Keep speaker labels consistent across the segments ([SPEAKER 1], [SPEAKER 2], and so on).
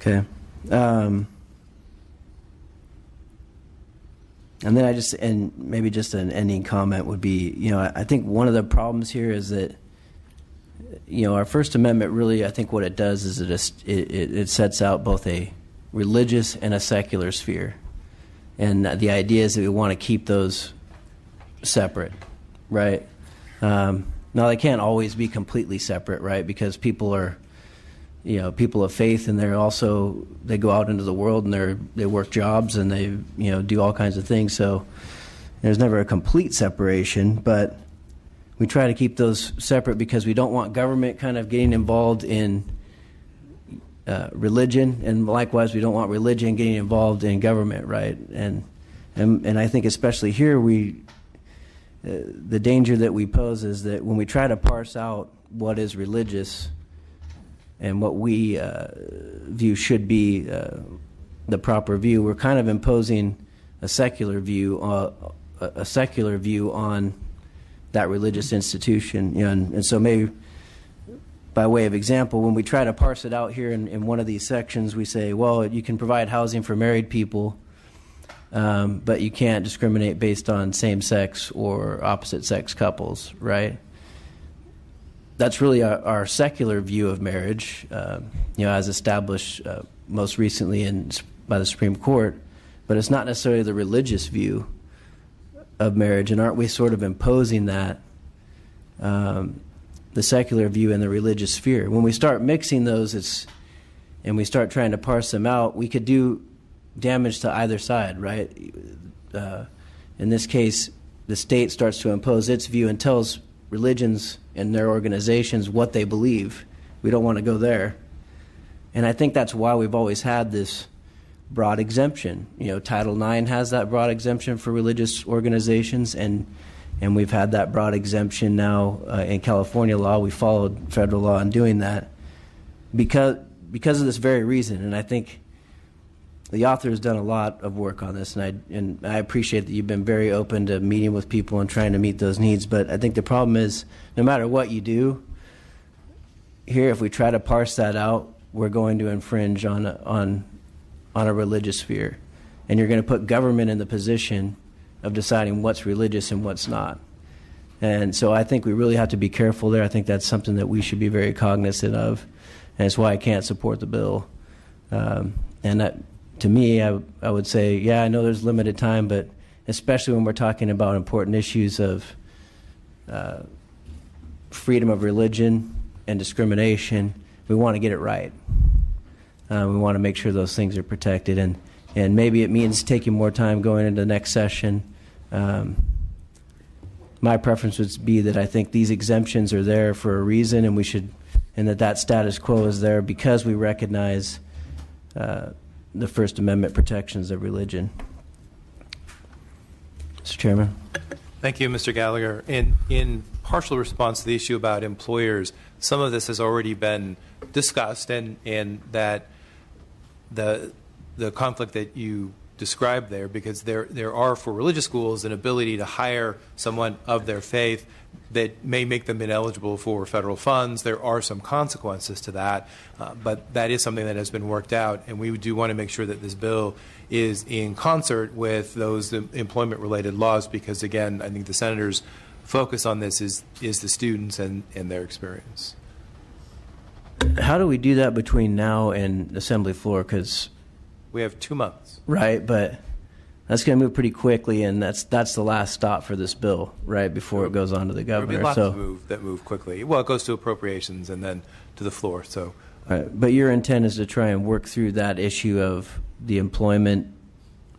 [SPEAKER 1] Okay. And then maybe just an ending comment would be, I think one of the problems here is that, our First Amendment really, I think what it does is it sets out both a religious and a secular sphere. And the idea is that we want to keep those separate, right? Now, they can't always be completely separate, right? Because people are, people of faith, and they go out into the world and they work jobs and they, do all kinds of things. So there's never a complete separation, but we try to keep those separate because we don't want government kind of getting involved in religion, and likewise we don't want religion getting involved in government, right? And I think especially here the danger that we pose is that when we try to parse out what is religious and what we view should be the proper view, we're kind of imposing a secular view on that religious institution. And so maybe by way of example, when we try to parse it out here in one of these sections, we say, well, you can provide housing for married people, but you can't discriminate based on same-sex or opposite-sex couples, right? That's really our secular view of marriage, as established most recently by the Supreme Court, but it's not necessarily the religious view of marriage. And aren't we sort of imposing that, the secular view and the religious sphere? When we start mixing those, and we start trying to parse them out, we could do damage to either side, right? In this case, the state starts to impose its view and tells religions and their organizations what they believe. We don't want to go there. And I think that's why we've always had this broad exemption. Title IX has that broad exemption for religious organizations, and we've had that broad exemption now in California law. We followed federal law in doing that because of this very reason. And I think the author has done a lot of work on this, and I appreciate that you've been very open to meeting with people and trying to meet those needs. But I think the problem is, no matter what you do here, if we try to parse that out, we're going to infringe on a religious sphere, and you're going to put government in the position of deciding what's religious and what's not. And so I think we really have to be careful there. I think that's something that we should be very cognizant of, and it's why I can't support the bill. And that, to me, I would say, yeah, I know there's limited time, but especially when we're talking about important issues of freedom of religion and discrimination, we want to get it right. We want to make sure those things are protected, and maybe it means taking more time going into the next session. My preference would be that I think these exemptions are there for a reason, and that status quo is there because we recognize the First Amendment protections of religion. Mr. Chairman.
[SPEAKER 2] Thank you, Mr. Gallagher. In partial response to the issue about employers, some of this has already been discussed, and that the conflict that you described there, because there are, for religious schools, an ability to hire someone of their faith that may make them ineligible for federal funds. There are some consequences to that, but that is something that has been worked out, and we do want to make sure that this bill is in concert with those employment-related laws, because, again, I think the Senator's focus on this is the students and their experience.
[SPEAKER 1] How do we do that between now and Assembly floor? Because
[SPEAKER 2] we have 2 months.
[SPEAKER 1] Right, but that's going to move pretty quickly, and that's the last stop for this bill, right, before it goes on to the governor.
[SPEAKER 2] There will be lots that move quickly. Well, it goes to appropriations and then to the floor. So,
[SPEAKER 1] right. But your intent is to try and work through that issue of the employment.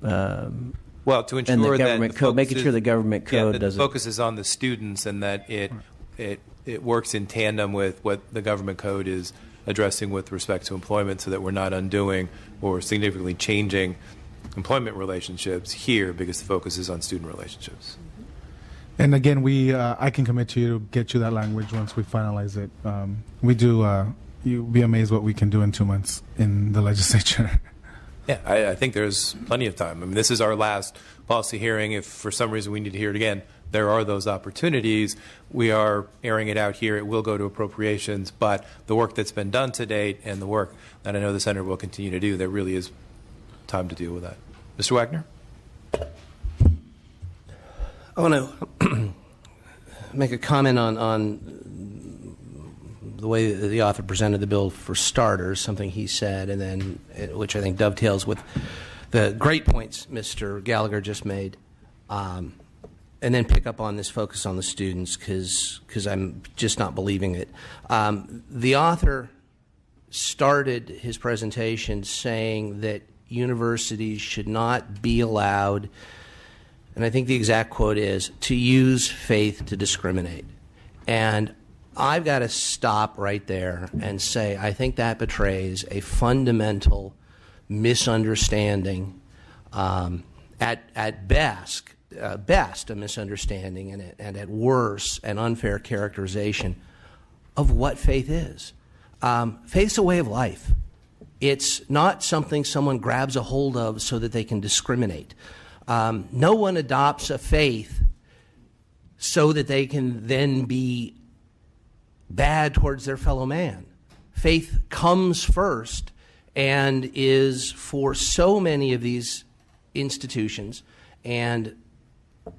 [SPEAKER 2] Well, to ensure
[SPEAKER 1] and the
[SPEAKER 2] government
[SPEAKER 1] that code, making sure the government code doesn't
[SPEAKER 2] focuses on the students, and that it works in tandem with what the government code is addressing with respect to employment, so that we're not undoing or significantly changing employment relationships here, because the focus is on student relationships.
[SPEAKER 3] And again, I can commit to you to get you that language once we finalize it. You'll be amazed what we can do in 2 months in the legislature.
[SPEAKER 2] Yeah, I think there's plenty of time. I mean, this is our last policy hearing. If for some reason we need to hear it again, there are those opportunities. We are airing it out here. It will go to appropriations, but the work that's been done to date and the work that I know the Senator will continue to do, there really is time to deal with that. Mr. Wagner?
[SPEAKER 4] I want to make a comment on the way that the author presented the bill for starters, something he said, and then which I think dovetails with the great points Mr. Gallagher just made, and then pick up on this focus on the students because I'm just not believing it. The author started his presentation saying that universities should not be allowed, and I think the exact quote is, to use faith to discriminate. And I've got to stop right there and say I think that betrays a fundamental misunderstanding, at best a misunderstanding, and at worst an unfair characterization of what faith is. Faith's a way of life. It's not something someone grabs a hold of so that they can discriminate. No one adopts a faith so that they can then be bad towards their fellow man. Faith comes first and is for so many of these institutions, and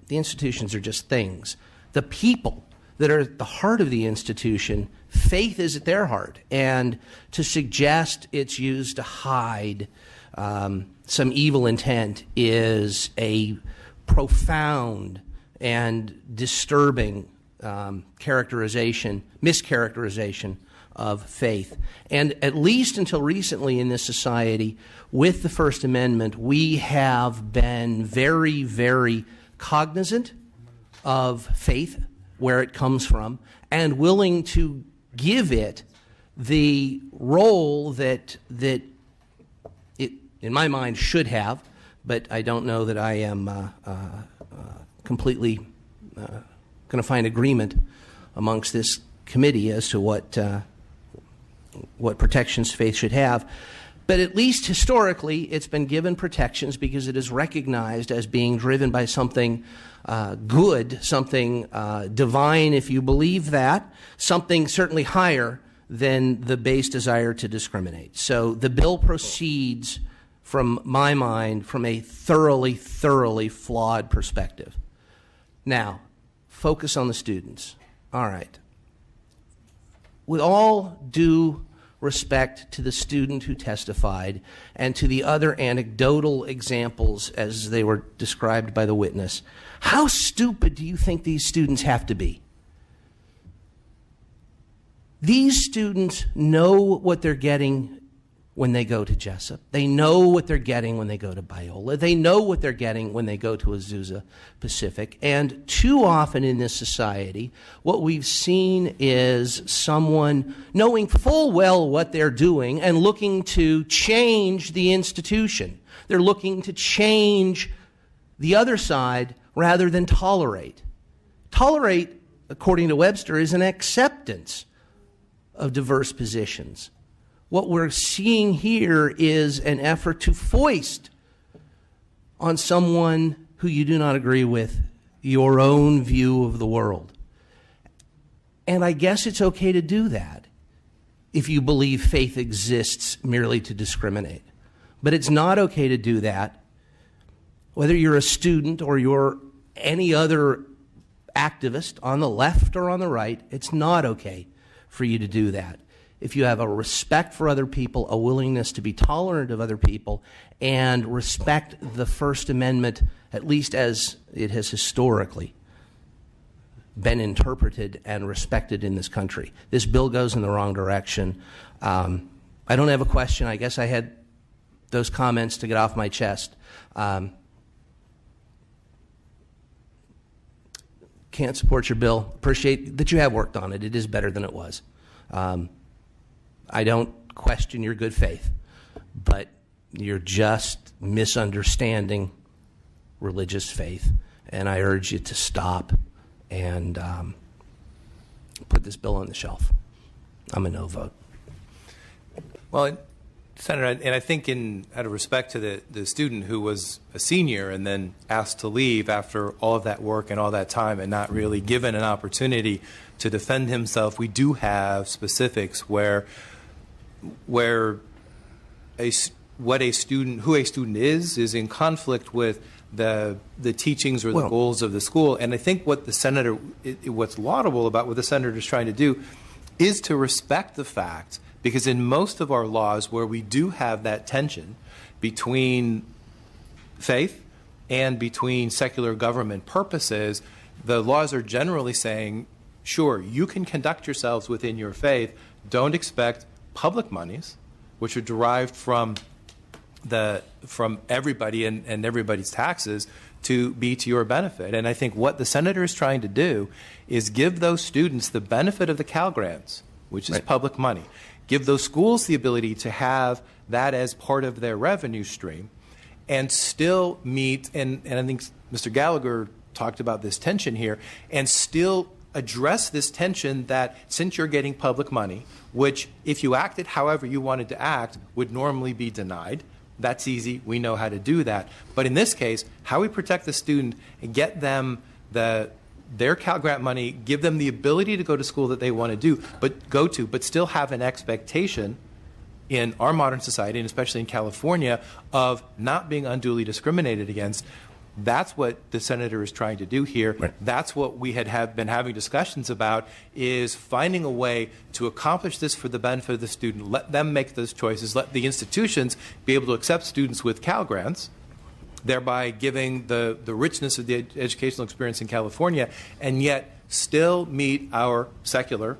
[SPEAKER 4] the institutions are just things. The people that are at the heart of the institution, faith is at their heart, and to suggest it's used to hide some evil intent is a profound and disturbing mischaracterization of faith. And at least until recently in this society, with the First Amendment, we have been very, very cognizant of faith, where it comes from, and willing to give it the role that it, in my mind, should have, but I don't know that I am completely going to find agreement amongst this committee as to what protections faith should have. But at least historically, it's been given protections because it is recognized as being driven by something good, something divine, if you believe that, something certainly higher than the base desire to discriminate. So the bill proceeds, from my mind, from a thoroughly, thoroughly flawed perspective. Now, focus on the students. All right. With all due respect to the student who testified and to the other anecdotal examples as they were described by the witness, how stupid do you think these students have to be? These students know what they're getting when they go to Jessup. They know what they're getting when they go to Biola. They know what they're getting when they go to Azusa Pacific. And too often in this society, what we've seen is someone knowing full well what they're doing and looking to change the institution. They're looking to change the other side rather than tolerate. Tolerate, according to Webster, is an acceptance of diverse positions. What we're seeing here is an effort to foist on someone who you do not agree with your own view of the world. And I guess it's okay to do that if you believe faith exists merely to discriminate. But it's not okay to do that whether you're a student or you're any other activist on the left or on the right. It's not okay for you to do that. If you have a respect for other people, a willingness to be tolerant of other people, and respect the First Amendment, at least as it has historically been interpreted and respected in this country. This bill goes in the wrong direction. I don't have a question. I guess I had those comments to get off my chest. Can't support your bill. Appreciate that you have worked on it. It is better than it was. I don't question your good faith, but you're just misunderstanding religious faith, and I urge you to stop and put this bill on the shelf. I'm a no vote.
[SPEAKER 2] Well, Senator, and I think out of respect to the student who was a senior and then asked to leave after all of that work and all that time and not really given an opportunity to defend himself, we do have specifics who a student is in conflict with the teachings or the goals of the school. And I think what what's laudable about what the senator is trying to do is to respect the fact, because in most of our laws where we do have that tension between faith and between secular government purposes, the laws are generally saying, sure, you can conduct yourselves within your faith. Don't expect public monies, which are derived from everybody and everybody's taxes, to be to your benefit. And I think what the senator is trying to do is give those students the benefit of the Cal Grants, which is public money. Give those schools the ability to have that as part of their revenue stream and still meet, and I think Mr. Gallagher talked about this tension here, and still address this tension that since you're getting public money, which if you acted however you wanted to act would normally be denied. That's easy. We know how to do that. But in this case, how we protect the student and get them their Cal Grant money, give them the ability to go to school that they want to but still have an expectation in our modern society, and especially in California, of not being unduly discriminated against. That's what the senator is trying to do here. Right. That's what we have been having discussions about, is finding a way to accomplish this for the benefit of the student. Let them make those choices. Let the institutions be able to accept students with Cal Grants, thereby giving the richness of the educational experience in California, and yet still meet our secular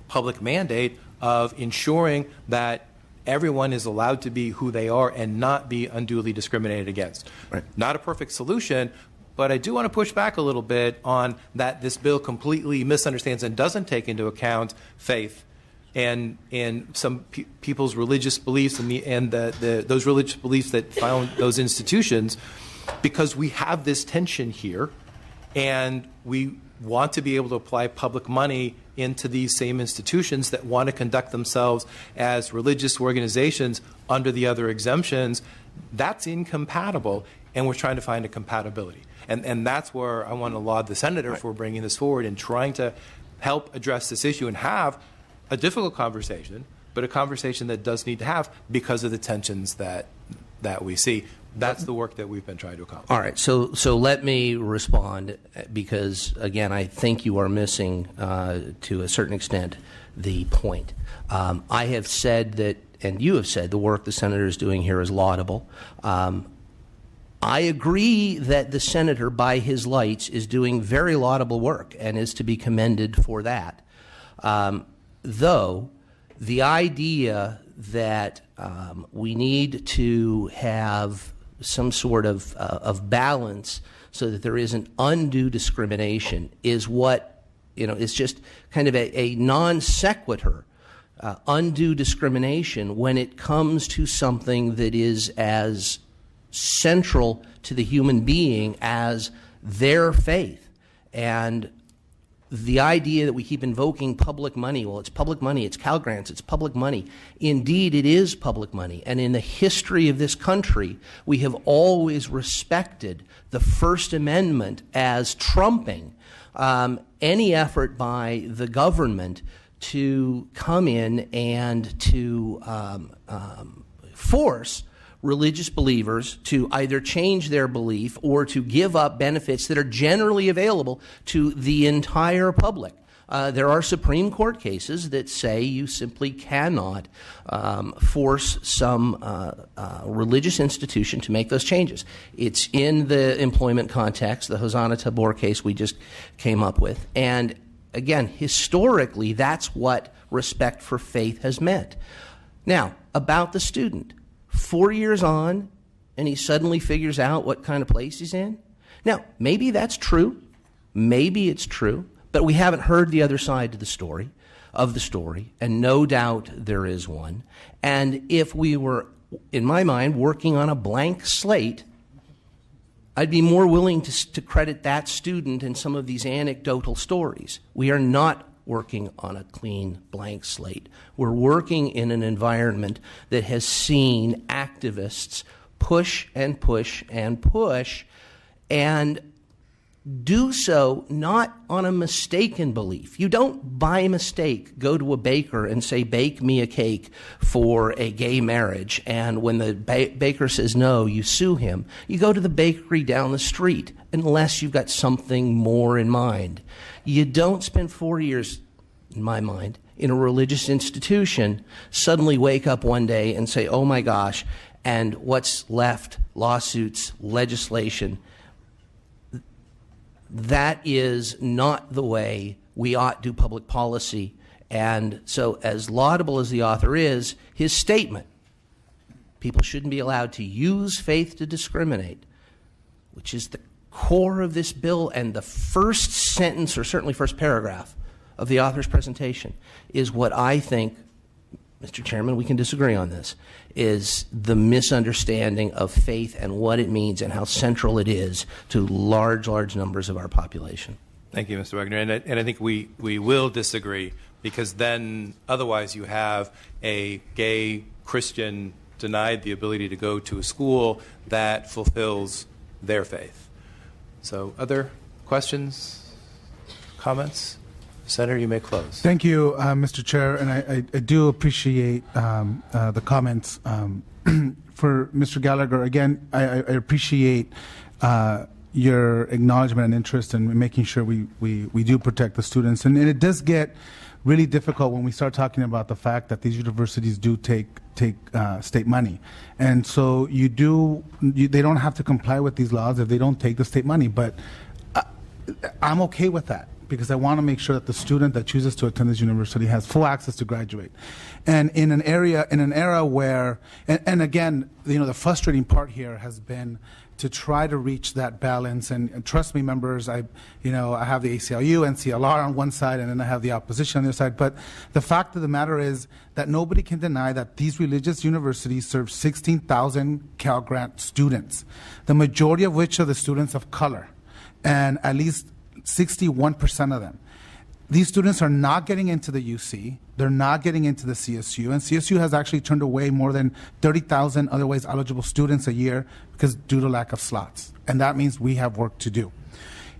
[SPEAKER 2] public mandate of ensuring that everyone is allowed to be who they are and not be unduly discriminated against. Right. Not a perfect solution, but I do want to push back a little bit on that this bill completely misunderstands and doesn't take into account faith and some people's religious beliefs and those religious beliefs that found those institutions, because we have this tension here, and we want to be able to apply public money into these same institutions that want to conduct themselves as religious organizations under the other exemptions. That's incompatible, and we're trying to find a compatibility. And that's where I want to laud the senator for bringing this forward and trying to help address this issue and have a difficult conversation, but a conversation that does need to have because of the tensions that we see. That's the work that we've been trying to accomplish.
[SPEAKER 4] All right, so let me respond, because, again, I think you are missing, to a certain extent, the point. I have said that, and you have said, the work the senator is doing here is laudable. I agree that the senator, by his lights, is doing very laudable work and is to be commended for that. Though the idea that we need to have some sort of balance so that there isn't undue discrimination is what, is just kind of a non sequitur, undue discrimination when it comes to something that is as central to the human being as their faith. And the idea that we keep invoking public money, well, it's public money, it's Cal Grants, it's public money. Indeed, it is public money. And in the history of this country, we have always respected the First Amendment as trumping any effort by the government to come in and to force religious believers to either change their belief or to give up benefits that are generally available to the entire public. There are Supreme Court cases that say you simply cannot force some religious institution to make those changes. It's in the employment context, the Hosanna Tabor case we just came up with. And again, historically, that's what respect for faith has meant. Now, about the student. 4 years on, and he suddenly figures out what kind of place he's in. Now, maybe that's true. Maybe it's true. But we haven't heard the other side of the story, and no doubt there is one. And if we were, in my mind, working on a blank slate, I'd be more willing to credit that student in some of these anecdotal stories. We are not working on a clean blank slate. We're working in an environment that has seen activists push and push and push, and do so not on a mistaken belief. You don't, by mistake, go to a baker and say, bake me a cake for a gay marriage, and when the baker says no, you sue him. You go to the bakery down the street, unless you've got something more in mind. You don't spend 4 years, in my mind, in a religious institution, suddenly wake up one day and say, oh my gosh, and what's left? Lawsuits, legislation. That is not the way we ought to do public policy. And so, as laudable as the author is, his statement, people shouldn't be allowed to use faith to discriminate, which is the core of this bill, and the first sentence, or certainly first paragraph, of the author's presentation, is what I think, Mr. Chairman, we can disagree on this, is the misunderstanding of faith and what it means and how central it is to large, large numbers of our population.
[SPEAKER 2] Thank you, Mr. Wagner. And I think we will disagree, because then otherwise you have a gay Christian denied the ability to go to a school that fulfills their faith. So other questions, comments? Senator, you may close.
[SPEAKER 3] Thank you, Mr. Chair, and I do appreciate the comments. For Mr. Gallagher, again, I appreciate your acknowledgement and interest in making sure we do protect the students. And it does get really difficult when we start talking about the fact that these universities do take state money. And so they don't have to comply with these laws if they don't take the state money. But I'm okay with that, because I want to make sure that the student that chooses to attend this university has full access to graduate. And in an era where, and again, the frustrating part here has been to try to reach that balance. And trust me, members, I have the ACLU, NCLR on one side, and then I have the opposition on the other side. But the fact of the matter is that nobody can deny that these religious universities serve 16,000 Cal Grant students, the majority of which are the students of color, and at least 61% of them. These students are not getting into the UC. They're not getting into the CSU. And CSU has actually turned away more than 30,000 otherwise eligible students a year because due to lack of slots. And that means we have work to do.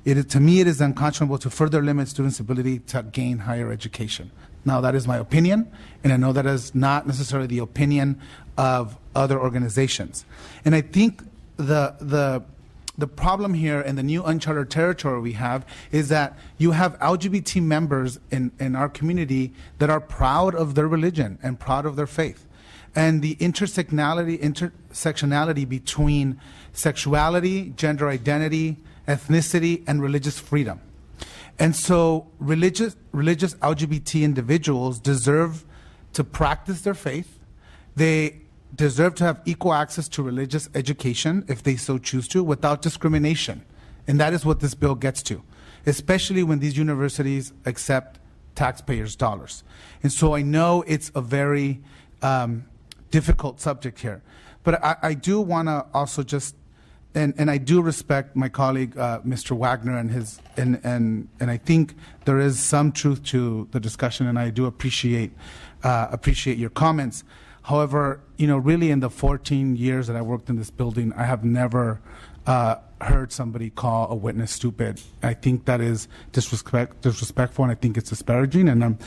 [SPEAKER 3] To me, it is unconscionable to further limit students' ability to gain higher education. Now, that is my opinion, and I know that is not necessarily the opinion of other organizations. And I think the problem here in the new uncharted territory we have is that you have LGBT members in our community that are proud of their religion and proud of their faith. And the intersectionality between sexuality, gender identity, ethnicity, and religious freedom. And so religious LGBT individuals deserve to practice their faith. They deserve to have equal access to religious education if they so choose to, without discrimination. And that is what this bill gets to, especially when these universities accept taxpayers' dollars. And so I know it's a very difficult subject here. But I do want to also just, and I do respect my colleague, Mr. Wagner, and I think there is some truth to the discussion, and I do appreciate your comments. However, really in the 14 years that I worked in this building, I have never heard somebody call a witness stupid. I think that is disrespectful, and I think it's disparaging. And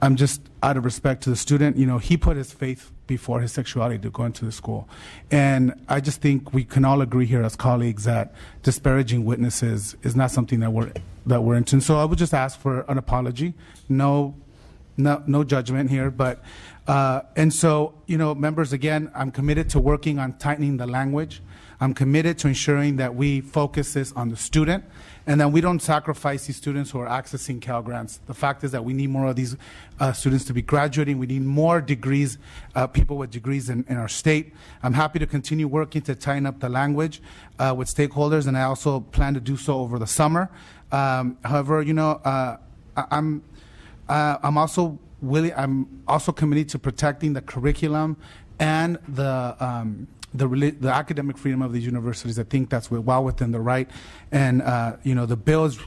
[SPEAKER 3] I'm just out of respect to the student. He put his faith before his sexuality to go into the school, and I just think we can all agree here as colleagues that disparaging witnesses is not something that we're into. And so I would just ask for an apology. No judgment here, but. And so, members, again, I'm committed to working on tightening the language. I'm committed to ensuring that we focus this on the student and that we don't sacrifice these students who are accessing Cal Grants. The fact is that we need more of these students to be graduating. We need more degrees, people with degrees in our state. I'm happy to continue working to tighten up the language with stakeholders, and I also plan to do so over the summer. However, I'm also committed to protecting the curriculum and the academic freedom of these universities. I think that's well within the right. And the bill is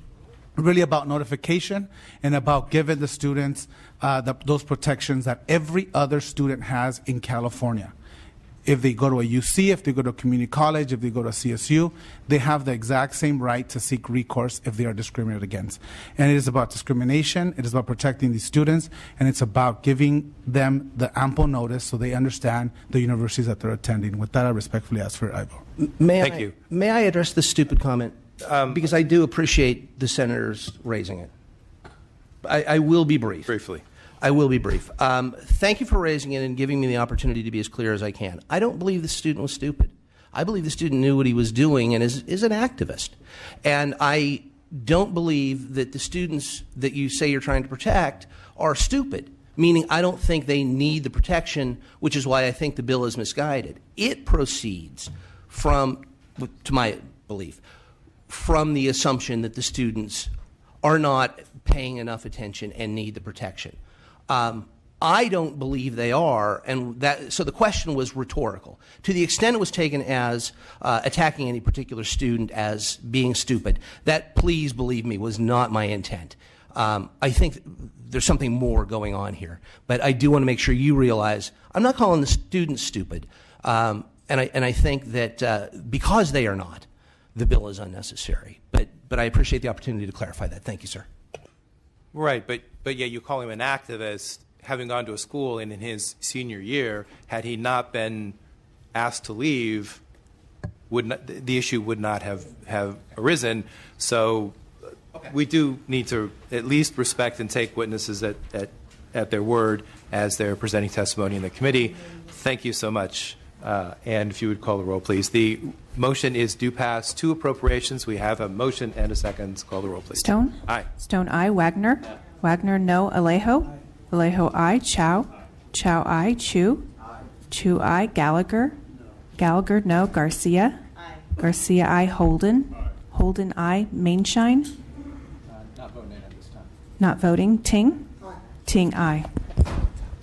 [SPEAKER 3] really about notification and about giving the students those protections that every other student has in California. If they go to a UC, if they go to a community college, if they go to a CSU, they have the exact same right to seek recourse if they are discriminated against. And it is about discrimination, it is about protecting these students, and it's about giving them the ample notice so they understand the universities that they're attending. With that, I respectfully ask for your vote.
[SPEAKER 2] Thank you.
[SPEAKER 4] May I address this stupid comment? Because I do appreciate the senators raising it. I will be brief.
[SPEAKER 2] Briefly.
[SPEAKER 4] I will be brief. Thank you for raising it and giving me the opportunity to be as clear as I can. I don't believe the student was stupid. I believe the student knew what he was doing and is an activist. And I don't believe that the students that you say you're trying to protect are stupid, meaning I don't think they need the protection, which is why I think the bill is misguided. It proceeds from, to my belief, from the assumption that the students are not paying enough attention and need the protection. I don't believe they are, and so the question was rhetorical. To the extent it was taken as attacking any particular student as being stupid, that, please believe me, was not my intent. I think there's something more going on here, but I do want to make sure you realize I'm not calling the students stupid, and I think that because they are not, the bill is unnecessary. But I appreciate the opportunity to clarify that. Thank you, sir.
[SPEAKER 2] Right, but yet you call him an activist, having gone to a school and in his senior year, had he not been asked to leave, the issue would not have arisen. So we do need to at least respect and take witnesses at their word as they're presenting testimony in the committee. Thank you so much. And if you would call the roll, please. The motion is due pass 2 appropriations. We have a motion and a second. Call the roll, please.
[SPEAKER 5] Stone?
[SPEAKER 2] Aye.
[SPEAKER 5] Stone, aye. Wagner? Wagner, no. Alejo? Alejo, aye. Chow? Chow, aye. Chu? Chu, aye. Gallagher? Gallagher, no. Garcia? Garcia, aye. Holden? Holden, aye. Mainshine?
[SPEAKER 6] Not voting at this time.
[SPEAKER 5] Not voting. Ting? Ting, aye.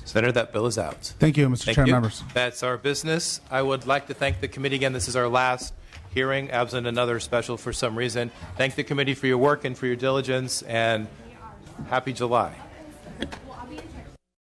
[SPEAKER 2] Senator, that bill is out.
[SPEAKER 3] Thank you, Mr. Chair, members.
[SPEAKER 2] That's our business. I would like to thank the committee again. This is our last hearing, absent another special for some reason. Thank the committee for your work and for your diligence, and happy July.